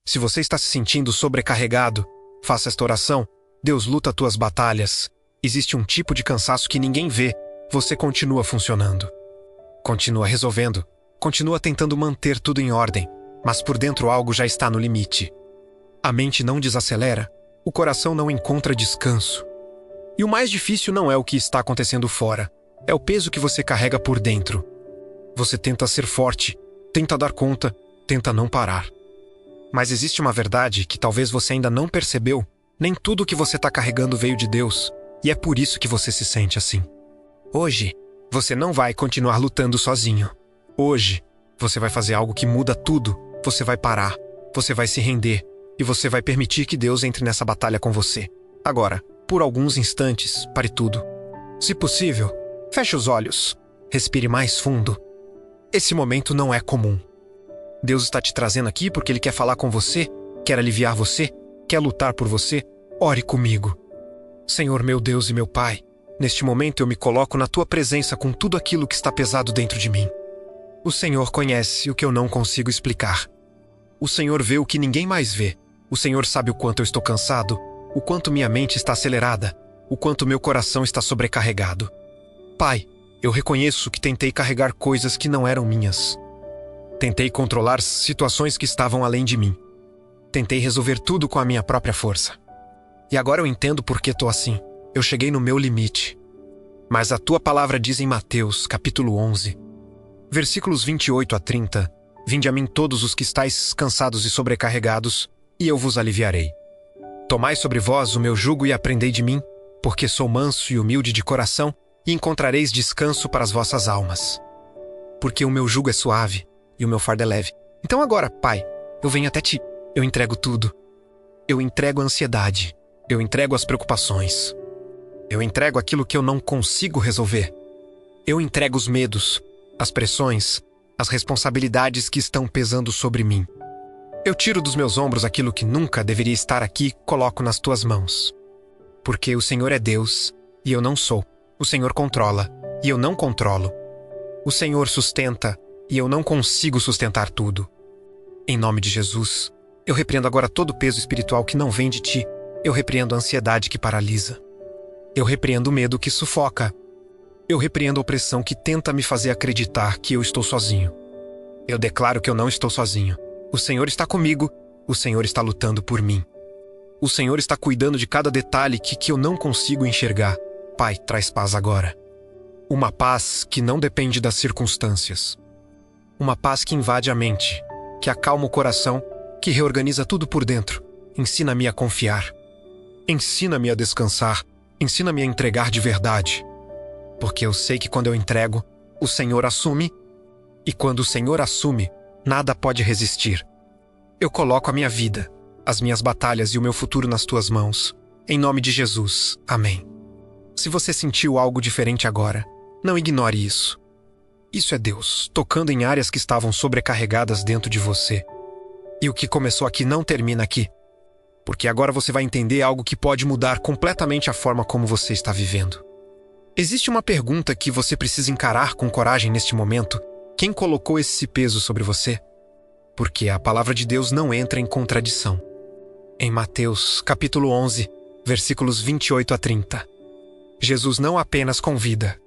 Se você está se sentindo sobrecarregado, faça esta oração. Deus luta tuas batalhas. Existe um tipo de cansaço que ninguém vê. Você continua funcionando. Continua resolvendo. Continua tentando manter tudo em ordem. Mas por dentro algo já está no limite. A mente não desacelera. O coração não encontra descanso. E o mais difícil não é o que está acontecendo fora. É o peso que você carrega por dentro. Você tenta ser forte, tenta dar conta, tenta não parar. Mas existe uma verdade que talvez você ainda não percebeu. Nem tudo o que você está carregando veio de Deus. E é por isso que você se sente assim. Hoje, você não vai continuar lutando sozinho. Hoje, você vai fazer algo que muda tudo. Você vai parar, você vai se render. E você vai permitir que Deus entre nessa batalha com você. Agora, por alguns instantes, pare tudo. Se possível, feche os olhos. Respire mais fundo. Esse momento não é comum. Deus está te trazendo aqui porque Ele quer falar com você, quer aliviar você, quer lutar por você. Ore comigo. Senhor meu Deus e meu Pai, neste momento eu me coloco na Tua presença com tudo aquilo que está pesado dentro de mim. O Senhor conhece o que eu não consigo explicar. O Senhor vê o que ninguém mais vê. O Senhor sabe o quanto eu estou cansado, o quanto minha mente está acelerada, o quanto meu coração está sobrecarregado. Pai, eu reconheço que tentei carregar coisas que não eram minhas. Tentei controlar situações que estavam além de mim. Tentei resolver tudo com a minha própria força. E agora eu entendo por que estou assim. Eu cheguei no meu limite. Mas a Tua palavra diz em Mateus, capítulo 11, versículos 28 a 30, Vinde a mim todos os que estáis cansados e sobrecarregados, e eu vos aliviarei. Tomai sobre vós o meu jugo e aprendei de mim, porque sou manso e humilde de coração, e encontrareis descanso para as vossas almas. Porque o meu jugo é suave e o meu fardo é leve. Então agora, Pai, eu venho até Ti. Eu entrego tudo. Eu entrego a ansiedade. Eu entrego as preocupações. Eu entrego aquilo que eu não consigo resolver. Eu entrego os medos, as pressões, as responsabilidades que estão pesando sobre mim. Eu tiro dos meus ombros aquilo que nunca deveria estar aqui e coloco nas Tuas mãos. Porque o Senhor é Deus e eu não sou. O Senhor controla e eu não controlo. O Senhor sustenta e eu não consigo sustentar tudo. Em nome de Jesus, eu repreendo agora todo o peso espiritual que não vem de Ti. Eu repreendo a ansiedade que paralisa. Eu repreendo o medo que sufoca. Eu repreendo a opressão que tenta me fazer acreditar que eu estou sozinho. Eu declaro que eu não estou sozinho. O Senhor está comigo. O Senhor está lutando por mim. O Senhor está cuidando de cada detalhe que eu não consigo enxergar. Pai, traz paz agora. Uma paz que não depende das circunstâncias. Uma paz que invade a mente, que acalma o coração, que reorganiza tudo por dentro. Ensina-me a confiar. Ensina-me a descansar. Ensina-me a entregar de verdade. Porque eu sei que quando eu entrego, o Senhor assume. E quando o Senhor assume, nada pode resistir. Eu coloco a minha vida, as minhas batalhas e o meu futuro nas Tuas mãos. Em nome de Jesus. Amém. Se você sentiu algo diferente agora, não ignore isso. Isso é Deus, tocando em áreas que estavam sobrecarregadas dentro de você. E o que começou aqui não termina aqui. Porque agora você vai entender algo que pode mudar completamente a forma como você está vivendo. Existe uma pergunta que você precisa encarar com coragem neste momento. Quem colocou esse peso sobre você? Porque a palavra de Deus não entra em contradição. Em Mateus, capítulo 11, versículos 28 a 30. Jesus não apenas convida.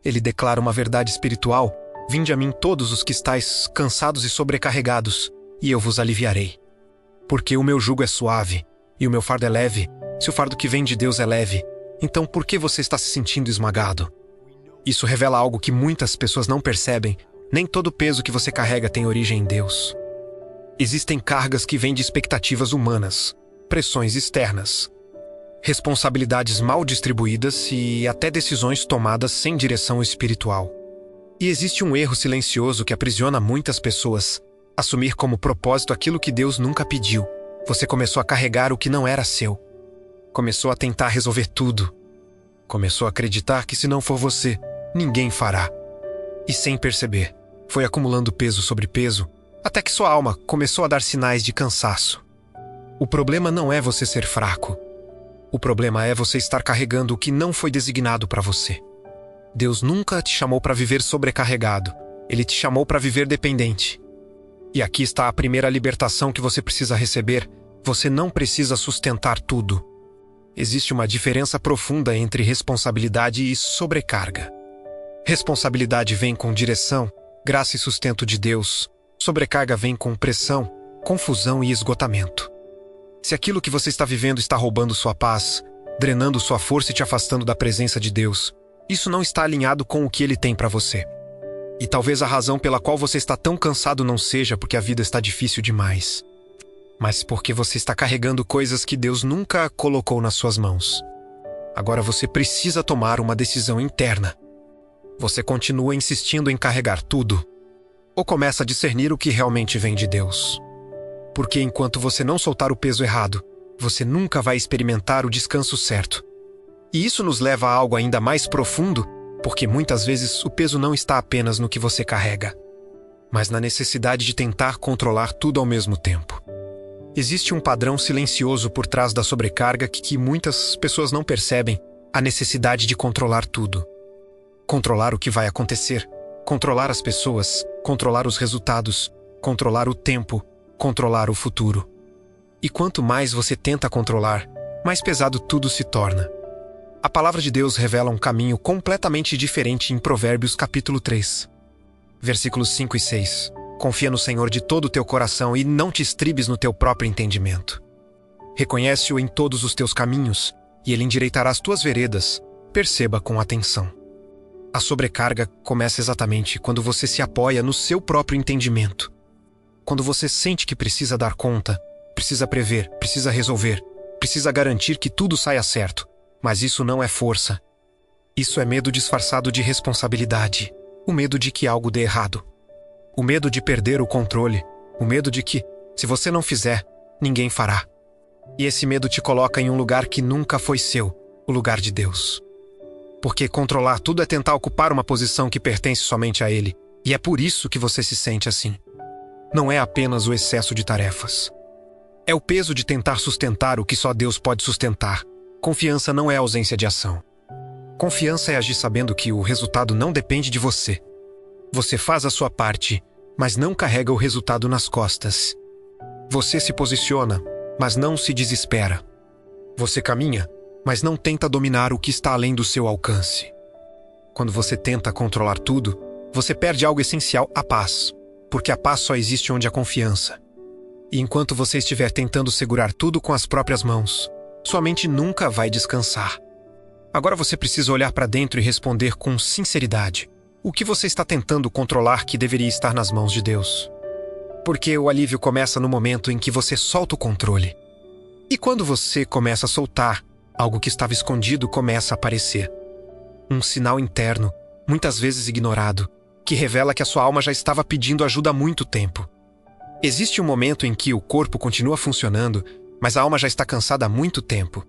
Ele declara uma verdade espiritual. Vinde a mim todos os que estáis cansados e sobrecarregados, e eu vos aliviarei. Porque o meu jugo é suave, e o meu fardo é leve. Se o fardo que vem de Deus é leve, então por que você está se sentindo esmagado? Isso revela algo que muitas pessoas não percebem. Nem todo peso que você carrega tem origem em Deus. Existem cargas que vêm de expectativas humanas, pressões externas, responsabilidades mal distribuídas e até decisões tomadas sem direção espiritual. E existe um erro silencioso que aprisiona muitas pessoas: assumir como propósito aquilo que Deus nunca pediu. Você começou a carregar o que não era seu. Começou a tentar resolver tudo. Começou a acreditar que se não for você, ninguém fará. E sem perceber, foi acumulando peso sobre peso, até que sua alma começou a dar sinais de cansaço. O problema não é você ser fraco. O problema é você estar carregando o que não foi designado para você. Deus nunca te chamou para viver sobrecarregado. Ele te chamou para viver dependente. E aqui está a primeira libertação que você precisa receber. Você não precisa sustentar tudo. Existe uma diferença profunda entre responsabilidade e sobrecarga. Responsabilidade vem com direção, graça e sustento de Deus. Sobrecarga vem com pressão, confusão e esgotamento. Se aquilo que você está vivendo está roubando sua paz, drenando sua força e te afastando da presença de Deus, isso não está alinhado com o que Ele tem para você. E talvez a razão pela qual você está tão cansado não seja porque a vida está difícil demais, mas porque você está carregando coisas que Deus nunca colocou nas suas mãos. Agora você precisa tomar uma decisão interna. Você continua insistindo em carregar tudo? Ou começa a discernir o que realmente vem de Deus? Porque enquanto você não soltar o peso errado, você nunca vai experimentar o descanso certo. E isso nos leva a algo ainda mais profundo, porque muitas vezes o peso não está apenas no que você carrega, mas na necessidade de tentar controlar tudo ao mesmo tempo. Existe um padrão silencioso por trás da sobrecarga que muitas pessoas não percebem: a necessidade de controlar tudo. Controlar o que vai acontecer, controlar as pessoas, controlar os resultados, controlar o tempo, controlar o futuro. E quanto mais você tenta controlar, mais pesado tudo se torna. A palavra de Deus revela um caminho completamente diferente em Provérbios capítulo 3, versículos 5 e 6. Confia no Senhor de todo o teu coração e não te estribes no teu próprio entendimento. Reconhece-o em todos os teus caminhos, e ele endireitará as tuas veredas. Perceba com atenção. A sobrecarga começa exatamente quando você se apoia no seu próprio entendimento. Quando você sente que precisa dar conta, precisa prever, precisa resolver, precisa garantir que tudo saia certo. Mas isso não é força. Isso é medo disfarçado de responsabilidade. O medo de que algo dê errado. O medo de perder o controle. O medo de que, se você não fizer, ninguém fará. E esse medo te coloca em um lugar que nunca foi seu, o lugar de Deus. Porque controlar tudo é tentar ocupar uma posição que pertence somente a Ele. E é por isso que você se sente assim. Não é apenas o excesso de tarefas. É o peso de tentar sustentar o que só Deus pode sustentar. Confiança não é ausência de ação. Confiança é agir sabendo que o resultado não depende de você. Você faz a sua parte, mas não carrega o resultado nas costas. Você se posiciona, mas não se desespera. Você caminha, mas não tenta dominar o que está além do seu alcance. Quando você tenta controlar tudo, você perde algo essencial: a paz. Porque a paz só existe onde há confiança. E enquanto você estiver tentando segurar tudo com as próprias mãos, sua mente nunca vai descansar. Agora você precisa olhar para dentro e responder com sinceridade: o que você está tentando controlar que deveria estar nas mãos de Deus? Porque o alívio começa no momento em que você solta o controle. E quando você começa a soltar, algo que estava escondido começa a aparecer. Um sinal interno, muitas vezes ignorado, que revela que a sua alma já estava pedindo ajuda há muito tempo. Existe um momento em que o corpo continua funcionando, mas a alma já está cansada há muito tempo.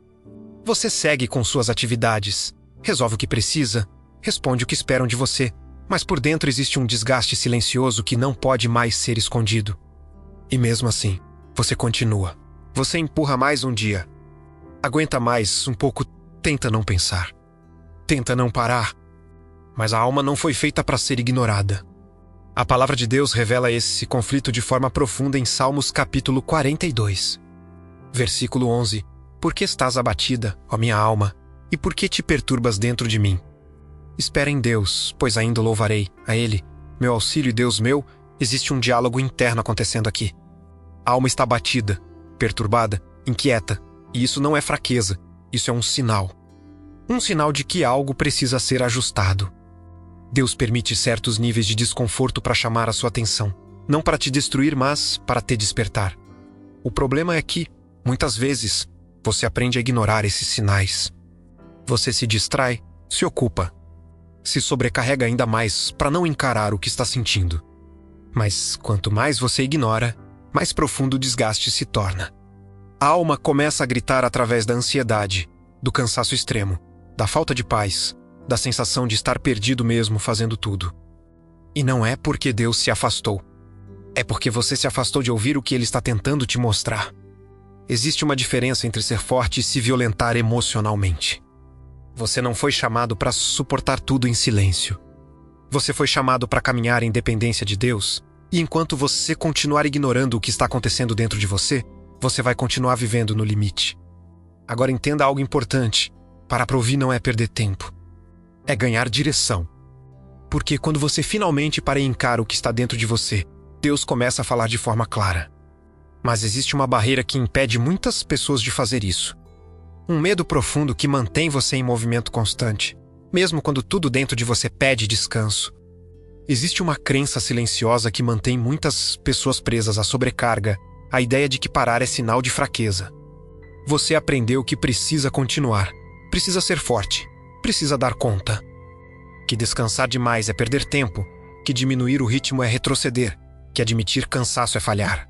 Você segue com suas atividades, resolve o que precisa, responde o que esperam de você, mas por dentro existe um desgaste silencioso que não pode mais ser escondido. E mesmo assim, você continua. Você empurra mais um dia. Aguenta mais um pouco, tenta não pensar. Tenta não parar. Mas a alma não foi feita para ser ignorada. A palavra de Deus revela esse conflito de forma profunda em Salmos capítulo 42. Versículo 11. Por que estás abatida, ó minha alma, e por que te perturbas dentro de mim? Espera em Deus, pois ainda o louvarei. A Ele, meu auxílio e Deus meu, existe um diálogo interno acontecendo aqui. A alma está abatida, perturbada, inquieta, e isso não é fraqueza, isso é um sinal. Um sinal de que algo precisa ser ajustado. Deus permite certos níveis de desconforto para chamar a sua atenção, não para te destruir, mas para te despertar. O problema é que, muitas vezes, você aprende a ignorar esses sinais. Você se distrai, se ocupa, se sobrecarrega ainda mais para não encarar o que está sentindo. Mas quanto mais você ignora, mais profundo o desgaste se torna. A alma começa a gritar através da ansiedade, do cansaço extremo, da falta de paz, da sensação de estar perdido mesmo fazendo tudo. E não é porque Deus se afastou. É porque você se afastou de ouvir o que Ele está tentando te mostrar. Existe uma diferença entre ser forte e se violentar emocionalmente. Você não foi chamado para suportar tudo em silêncio. Você foi chamado para caminhar em dependência de Deus, E enquanto você continuar ignorando o que está acontecendo dentro de você, você vai continuar vivendo no limite. Agora entenda algo importante. Parar para ouvir não é perder tempo. É ganhar direção. Porque quando você finalmente para e encara o que está dentro de você, Deus começa a falar de forma clara. Mas existe uma barreira que impede muitas pessoas de fazer isso. Um medo profundo que mantém você em movimento constante, mesmo quando tudo dentro de você pede descanso. Existe uma crença silenciosa que mantém muitas pessoas presas à sobrecarga, a ideia de que parar é sinal de fraqueza. Você aprendeu que precisa continuar, precisa ser forte, precisa dar conta. Que descansar demais é perder tempo, que diminuir o ritmo é retroceder, que admitir cansaço é falhar.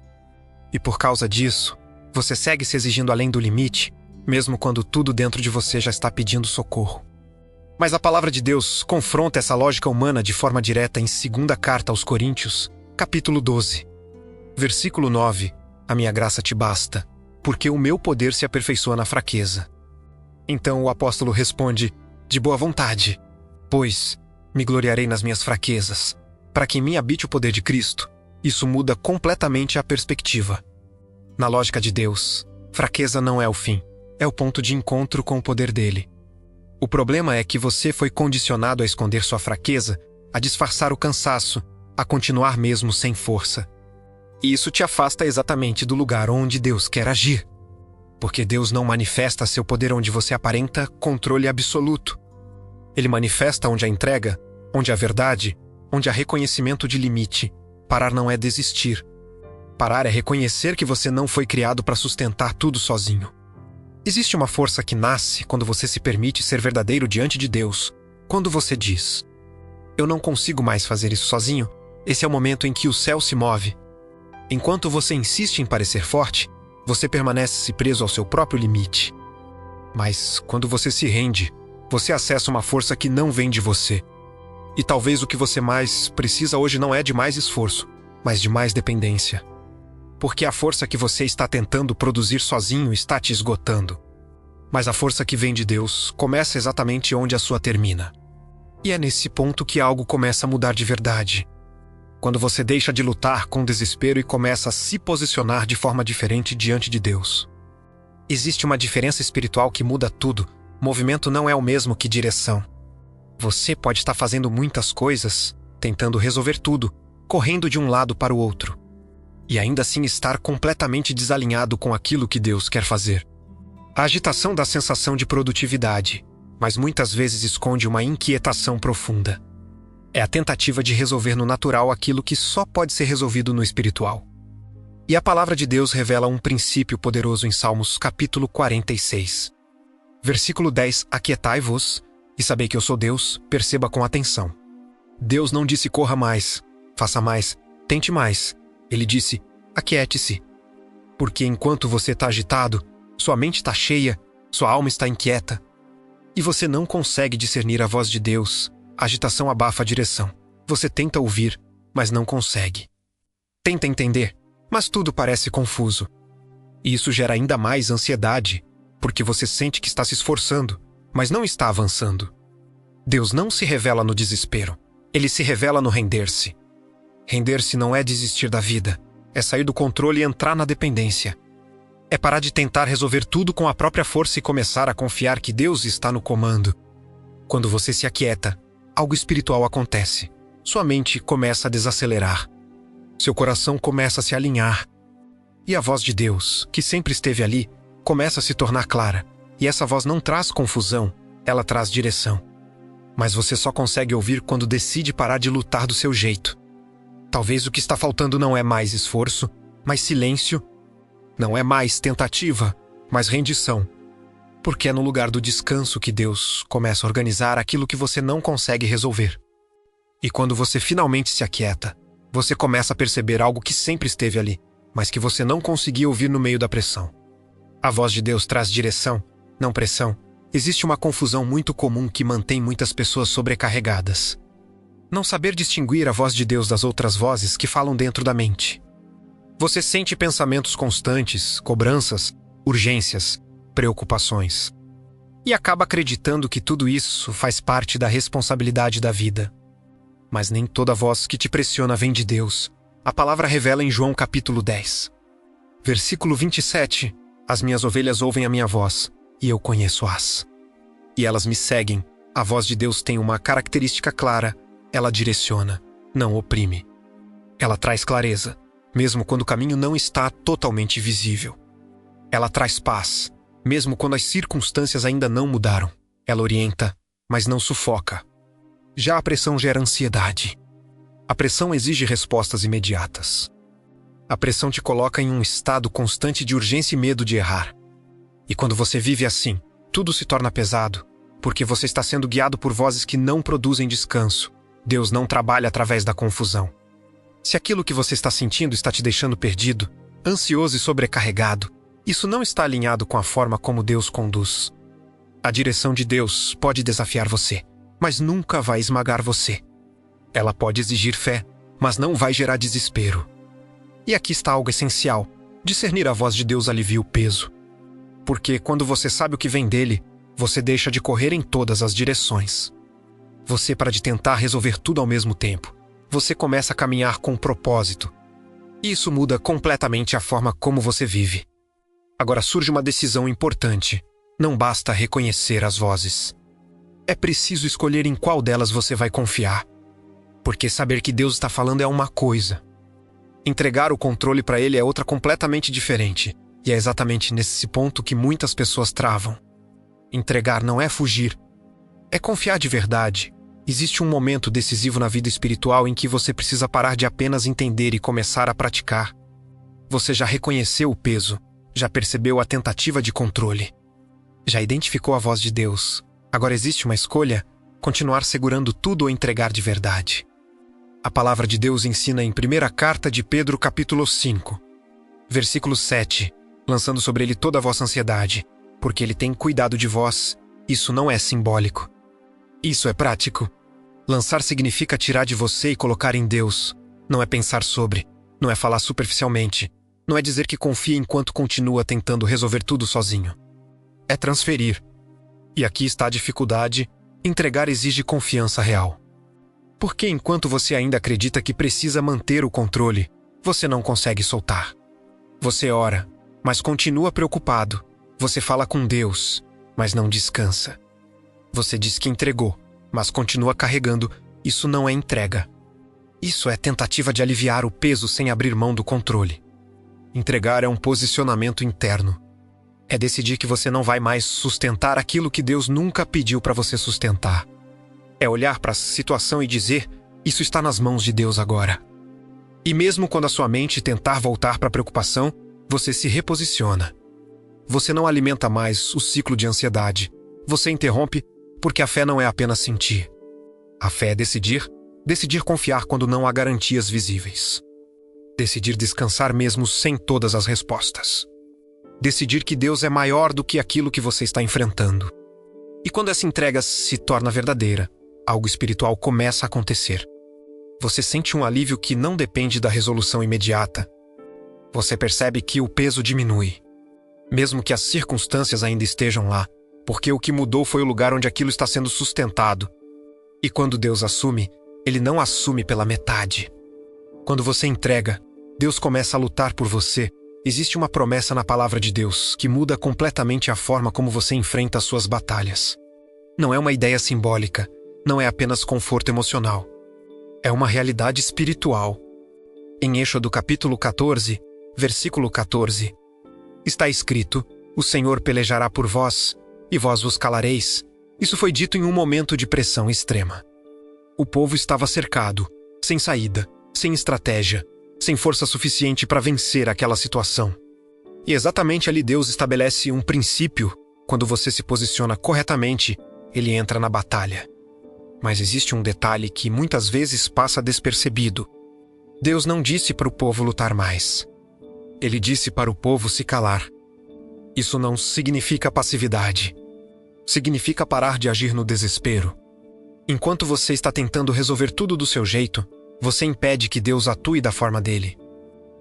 E por causa disso, você segue se exigindo além do limite, mesmo quando tudo dentro de você já está pedindo socorro. Mas a palavra de Deus confronta essa lógica humana de forma direta em 2ª Carta aos Coríntios, capítulo 12. Versículo 9, a minha graça te basta, porque o meu poder se aperfeiçoa na fraqueza. Então o apóstolo responde, de boa vontade, pois me gloriarei nas minhas fraquezas, para que em mim habite o poder de Cristo. Isso muda completamente a perspectiva. Na lógica de Deus, fraqueza não é o fim, é o ponto de encontro com o poder dele. O problema é que você foi condicionado a esconder sua fraqueza, a disfarçar o cansaço, a continuar mesmo sem força. E isso te afasta exatamente do lugar onde Deus quer agir. Porque Deus não manifesta seu poder onde você aparenta controle absoluto. Ele manifesta onde há entrega, onde há verdade, onde há reconhecimento de limite. Parar não é desistir. Parar é reconhecer que você não foi criado para sustentar tudo sozinho. Existe uma força que nasce quando você se permite ser verdadeiro diante de Deus. Quando você diz, eu não consigo mais fazer isso sozinho, esse é o momento em que o céu se move. Enquanto você insiste em parecer forte, você permanece preso ao seu próprio limite. Mas quando você se rende, você acessa uma força que não vem de você. E talvez o que você mais precisa hoje não é de mais esforço, mas de mais dependência. Porque a força que você está tentando produzir sozinho está te esgotando. Mas a força que vem de Deus começa exatamente onde a sua termina. E é nesse ponto que algo começa a mudar de verdade. Quando você deixa de lutar com desespero e começa a se posicionar de forma diferente diante de Deus. Existe uma diferença espiritual que muda tudo. Movimento não é o mesmo que direção. Você pode estar fazendo muitas coisas, tentando resolver tudo, correndo de um lado para o outro. E ainda assim estar completamente desalinhado com aquilo que Deus quer fazer. A agitação dá sensação de produtividade, mas muitas vezes esconde uma inquietação profunda. É a tentativa de resolver no natural aquilo que só pode ser resolvido no espiritual. E a palavra de Deus revela um princípio poderoso em Salmos capítulo 46. Versículo 10, aquietai-vos e sabei que eu sou Deus, perceba com atenção. Deus não disse corra mais, faça mais, tente mais. Ele disse, aquiete-se. Porque enquanto você está agitado, sua mente está cheia, sua alma está inquieta. E você não consegue discernir a voz de Deus. A agitação abafa a direção. Você tenta ouvir, mas não consegue. Tenta entender, mas tudo parece confuso. E isso gera ainda mais ansiedade, porque você sente que está se esforçando, mas não está avançando. Deus não se revela no desespero. Ele se revela no render-se. Render-se não é desistir da vida, é sair do controle e entrar na dependência. É parar de tentar resolver tudo com a própria força e começar a confiar que Deus está no comando. Quando você se aquieta, algo espiritual acontece. Sua mente começa a desacelerar. Seu coração começa a se alinhar. E a voz de Deus, que sempre esteve ali, começa a se tornar clara. E essa voz não traz confusão, ela traz direção. Mas você só consegue ouvir quando decide parar de lutar do seu jeito. Talvez o que está faltando não é mais esforço, mas silêncio. Não é mais tentativa, mas rendição. Porque é no lugar do descanso que Deus começa a organizar aquilo que você não consegue resolver. E quando você finalmente se aquieta, você começa a perceber algo que sempre esteve ali, mas que você não conseguia ouvir no meio da pressão. A voz de Deus traz direção, não pressão. Existe uma confusão muito comum que mantém muitas pessoas sobrecarregadas. Não saber distinguir a voz de Deus das outras vozes que falam dentro da mente. Você sente pensamentos constantes, cobranças, urgências, preocupações. E acaba acreditando que tudo isso faz parte da responsabilidade da vida. Mas nem toda voz que te pressiona vem de Deus. A palavra revela em João capítulo 10. Versículo 27. As minhas ovelhas ouvem a minha voz, e eu conheço-as. E elas me seguem. A voz de Deus tem uma característica clara. Ela direciona, não oprime. Ela traz clareza, mesmo quando o caminho não está totalmente visível. Ela traz paz, mesmo quando as circunstâncias ainda não mudaram. Ela orienta, mas não sufoca. Já a pressão gera ansiedade. A pressão exige respostas imediatas. A pressão te coloca em um estado constante de urgência e medo de errar. E quando você vive assim, tudo se torna pesado, porque você está sendo guiado por vozes que não produzem descanso. Deus não trabalha através da confusão. Se aquilo que você está sentindo está te deixando perdido, ansioso e sobrecarregado, isso não está alinhado com a forma como Deus conduz. A direção de Deus pode desafiar você, mas nunca vai esmagar você. Ela pode exigir fé, mas não vai gerar desespero. E aqui está algo essencial. Discernir a voz de Deus alivia o peso. Porque quando você sabe o que vem dele, você deixa de correr em todas as direções. Você para de tentar resolver tudo ao mesmo tempo. Você começa a caminhar com um propósito. E isso muda completamente a forma como você vive. Agora surge uma decisão importante. Não basta reconhecer as vozes. É preciso escolher em qual delas você vai confiar. Porque saber que Deus está falando é uma coisa. Entregar o controle para ele é outra completamente diferente. E é exatamente nesse ponto que muitas pessoas travam. Entregar não é fugir. É confiar de verdade. Existe um momento decisivo na vida espiritual em que você precisa parar de apenas entender e começar a praticar. Você já reconheceu o peso. Já percebeu a tentativa de controle. Já identificou a voz de Deus. Agora existe uma escolha: continuar segurando tudo ou entregar de verdade. A palavra de Deus ensina em 1ª carta de Pedro, capítulo 5, versículo 7, lançando sobre ele toda a vossa ansiedade, porque ele tem cuidado de vós. Isso não é simbólico. Isso é prático. Lançar significa tirar de você e colocar em Deus. Não é pensar sobre, não é falar superficialmente, não é dizer que confia enquanto continua tentando resolver tudo sozinho. É transferir. E aqui está a dificuldade: entregar exige confiança real. Porque enquanto você ainda acredita que precisa manter o controle, você não consegue soltar. Você ora, mas continua preocupado. Você fala com Deus, mas não descansa. Você diz que entregou, mas continua carregando. Isso não é entrega. Isso é tentativa de aliviar o peso sem abrir mão do controle. Entregar é um posicionamento interno. É decidir que você não vai mais sustentar aquilo que Deus nunca pediu para você sustentar. É olhar para a situação e dizer: isso está nas mãos de Deus agora. E mesmo quando a sua mente tentar voltar para a preocupação, você se reposiciona. Você não alimenta mais o ciclo de ansiedade. Você interrompe, porque a fé não é apenas sentir. A fé é decidir confiar quando não há garantias visíveis. Decidir descansar mesmo sem todas as respostas. Decidir que Deus é maior do que aquilo que você está enfrentando. E quando essa entrega se torna verdadeira, algo espiritual começa a acontecer. Você sente um alívio que não depende da resolução imediata. Você percebe que o peso diminui, mesmo que as circunstâncias ainda estejam lá, porque o que mudou foi o lugar onde aquilo está sendo sustentado. E quando Deus assume, Ele não assume pela metade. Quando você entrega, Deus começa a lutar por você. Existe uma promessa na palavra de Deus que muda completamente a forma como você enfrenta as suas batalhas. Não é uma ideia simbólica, não é apenas conforto emocional. É uma realidade espiritual. Em Êxodo capítulo 14, versículo 14, está escrito: o Senhor pelejará por vós, e vós vos calareis. Isso foi dito em um momento de pressão extrema. O povo estava cercado, sem saída, sem estratégia, sem força suficiente para vencer aquela situação. E exatamente ali Deus estabelece um princípio. Quando você se posiciona corretamente, Ele entra na batalha. Mas existe um detalhe que muitas vezes passa despercebido. Deus não disse para o povo lutar mais. Ele disse para o povo se calar. Isso não significa passividade. Significa parar de agir no desespero. Enquanto você está tentando resolver tudo do seu jeito, você impede que Deus atue da forma dele.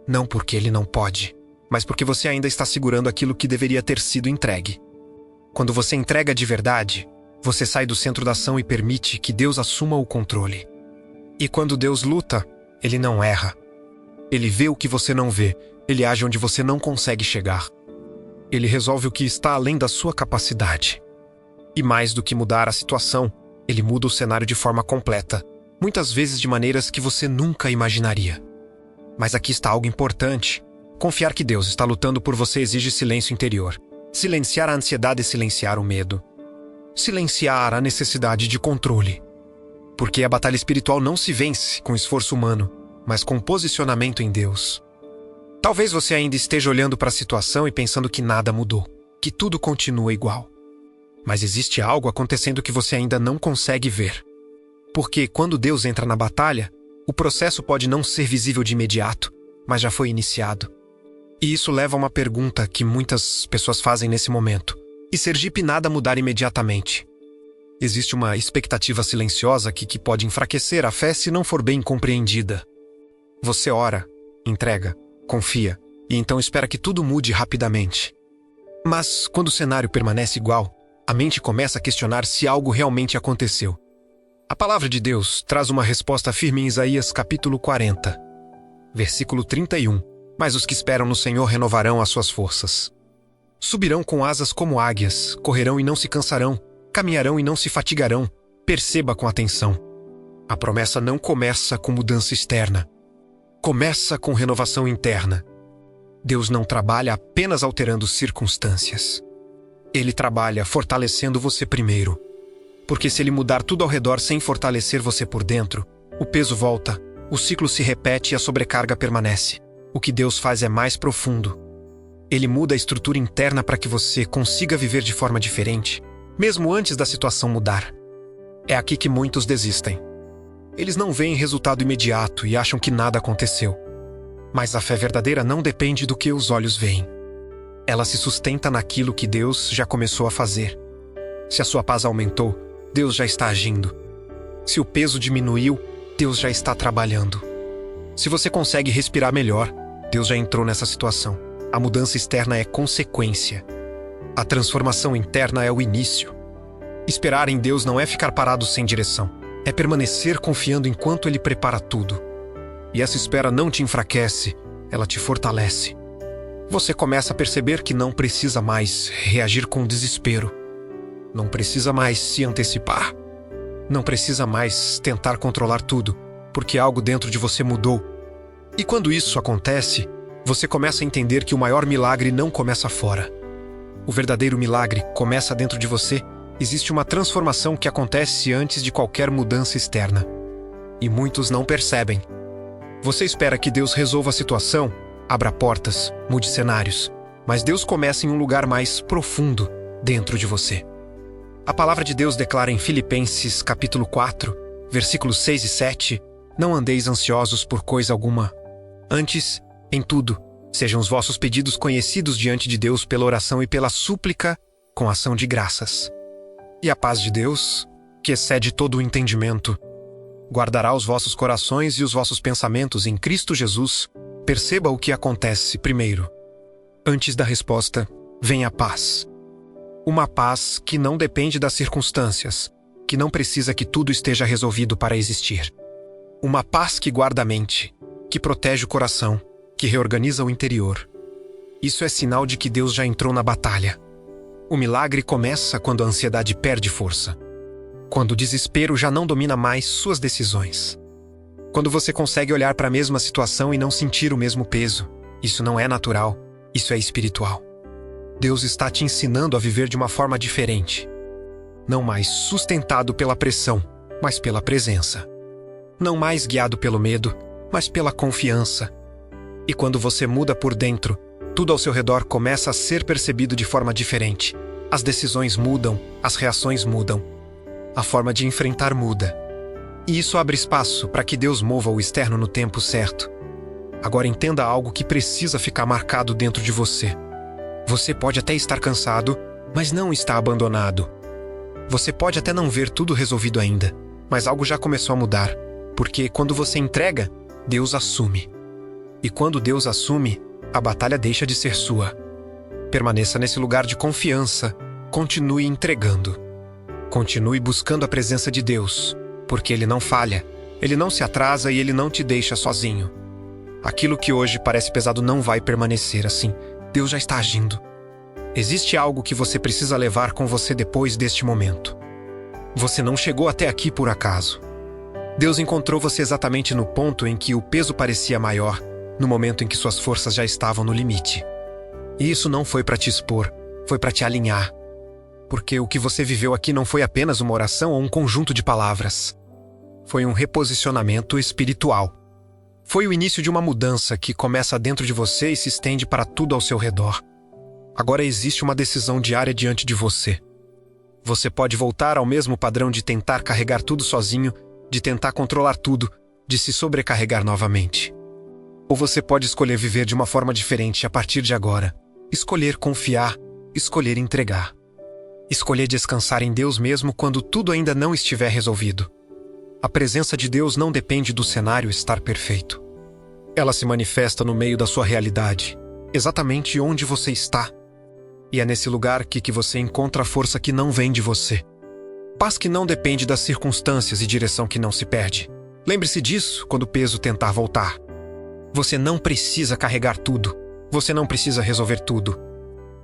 Não porque ele não pode, mas porque você ainda está segurando aquilo que deveria ter sido entregue. Quando você entrega de verdade, você sai do centro da ação e permite que Deus assuma o controle. E quando Deus luta, Ele não erra. Ele vê o que você não vê. Ele age onde você não consegue chegar. Ele resolve o que está além da sua capacidade. E mais do que mudar a situação, ele muda o cenário de forma completa, muitas vezes de maneiras que você nunca imaginaria. Mas aqui está algo importante. Confiar que Deus está lutando por você exige silêncio interior. Silenciar a ansiedade e silenciar o medo. Silenciar a necessidade de controle. Porque a batalha espiritual não se vence com esforço humano, mas com posicionamento em Deus. Talvez você ainda esteja olhando para a situação e pensando que nada mudou, que tudo continua igual. Mas existe algo acontecendo que você ainda não consegue ver. Porque quando Deus entra na batalha, o processo pode não ser visível de imediato, mas já foi iniciado. E isso leva a uma pergunta que muitas pessoas fazem nesse momento. E Sergipe nada mudar imediatamente? Existe uma expectativa silenciosa que pode enfraquecer a fé se não for bem compreendida. Você ora, entrega, confia, e então espera que tudo mude rapidamente. Mas, quando o cenário permanece igual, a mente começa a questionar se algo realmente aconteceu. A palavra de Deus traz uma resposta firme em Isaías capítulo 40, versículo 31. Mas os que esperam no Senhor renovarão as suas forças. Subirão com asas como águias, correrão e não se cansarão, caminharão e não se fatigarão. Perceba com atenção. A promessa não começa com mudança externa. Começa com renovação interna. Deus não trabalha apenas alterando circunstâncias. Ele trabalha fortalecendo você primeiro. Porque se ele mudar tudo ao redor sem fortalecer você por dentro, o peso volta, o ciclo se repete e a sobrecarga permanece. O que Deus faz é mais profundo. Ele muda a estrutura interna para que você consiga viver de forma diferente, mesmo antes da situação mudar. É aqui que muitos desistem. Eles não veem resultado imediato e acham que nada aconteceu. Mas a fé verdadeira não depende do que os olhos veem. Ela se sustenta naquilo que Deus já começou a fazer. Se a sua paz aumentou, Deus já está agindo. Se o peso diminuiu, Deus já está trabalhando. Se você consegue respirar melhor, Deus já entrou nessa situação. A mudança externa é consequência. A transformação interna é o início. Esperar em Deus não é ficar parado sem direção. É permanecer confiando enquanto Ele prepara tudo. E essa espera não te enfraquece, ela te fortalece. Você começa a perceber que não precisa mais reagir com desespero. Não precisa mais se antecipar. Não precisa mais tentar controlar tudo, porque algo dentro de você mudou. E quando isso acontece, você começa a entender que o maior milagre não começa fora. O verdadeiro milagre começa dentro de você. Existe uma transformação que acontece antes de qualquer mudança externa. E muitos não percebem. Você espera que Deus resolva a situação, abra portas, mude cenários. Mas Deus começa em um lugar mais profundo dentro de você. A palavra de Deus declara em Filipenses capítulo 4, versículos 6 e 7, não andeis ansiosos por coisa alguma. Antes, em tudo, sejam os vossos pedidos conhecidos diante de Deus pela oração e pela súplica, com ação de graças. E a paz de Deus, que excede todo o entendimento, guardará os vossos corações e os vossos pensamentos em Cristo Jesus. Perceba o que acontece primeiro. Antes da resposta, vem a paz. Uma paz que não depende das circunstâncias, que não precisa que tudo esteja resolvido para existir. Uma paz que guarda a mente, que protege o coração, que reorganiza o interior. Isso é sinal de que Deus já entrou na batalha. O milagre começa quando a ansiedade perde força. Quando o desespero já não domina mais suas decisões. Quando você consegue olhar para a mesma situação e não sentir o mesmo peso. Isso não é natural, isso é espiritual. Deus está te ensinando a viver de uma forma diferente. Não mais sustentado pela pressão, mas pela presença. Não mais guiado pelo medo, mas pela confiança. E quando você muda por dentro, tudo ao seu redor começa a ser percebido de forma diferente. As decisões mudam, as reações mudam. A forma de enfrentar muda. E isso abre espaço para que Deus mova o externo no tempo certo. Agora entenda algo que precisa ficar marcado dentro de você. Você pode até estar cansado, mas não está abandonado. Você pode até não ver tudo resolvido ainda, mas algo já começou a mudar, porque quando você entrega, Deus assume. E quando Deus assume, a batalha deixa de ser sua. Permaneça nesse lugar de confiança, continue entregando. Continue buscando a presença de Deus, porque Ele não falha, Ele não se atrasa e Ele não te deixa sozinho. Aquilo que hoje parece pesado não vai permanecer assim. Deus já está agindo. Existe algo que você precisa levar com você depois deste momento. Você não chegou até aqui por acaso. Deus encontrou você exatamente no ponto em que o peso parecia maior, no momento em que suas forças já estavam no limite. E isso não foi para te expor, foi para te alinhar. Porque o que você viveu aqui não foi apenas uma oração ou um conjunto de palavras. Foi um reposicionamento espiritual. Foi o início de uma mudança que começa dentro de você e se estende para tudo ao seu redor. Agora existe uma decisão diária diante de você. Você pode voltar ao mesmo padrão de tentar carregar tudo sozinho, de tentar controlar tudo, de se sobrecarregar novamente. Ou você pode escolher viver de uma forma diferente a partir de agora. Escolher confiar, escolher entregar. Escolher descansar em Deus mesmo quando tudo ainda não estiver resolvido. A presença de Deus não depende do cenário estar perfeito. Ela se manifesta no meio da sua realidade, exatamente onde você está. E é nesse lugar que você encontra a força que não vem de você. Paz que não depende das circunstâncias e direção que não se perde. Lembre-se disso quando o peso tentar voltar. Você não precisa carregar tudo. Você não precisa resolver tudo.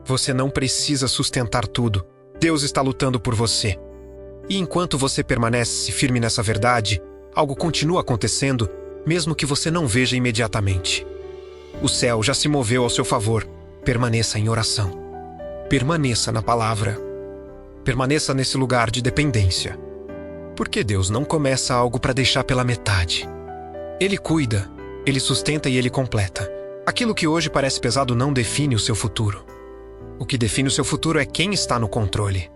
Você não precisa sustentar tudo. Deus está lutando por você. E enquanto você permanece firme nessa verdade, algo continua acontecendo, mesmo que você não veja imediatamente. O céu já se moveu ao seu favor. Permaneça em oração. Permaneça na palavra. Permaneça nesse lugar de dependência. Porque Deus não começa algo para deixar pela metade. Ele cuida, Ele sustenta e Ele completa. Aquilo que hoje parece pesado não define o seu futuro. O que define o seu futuro é quem está no controle.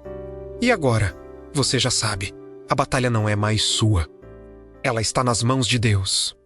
E agora, você já sabe, a batalha não é mais sua. Ela está nas mãos de Deus.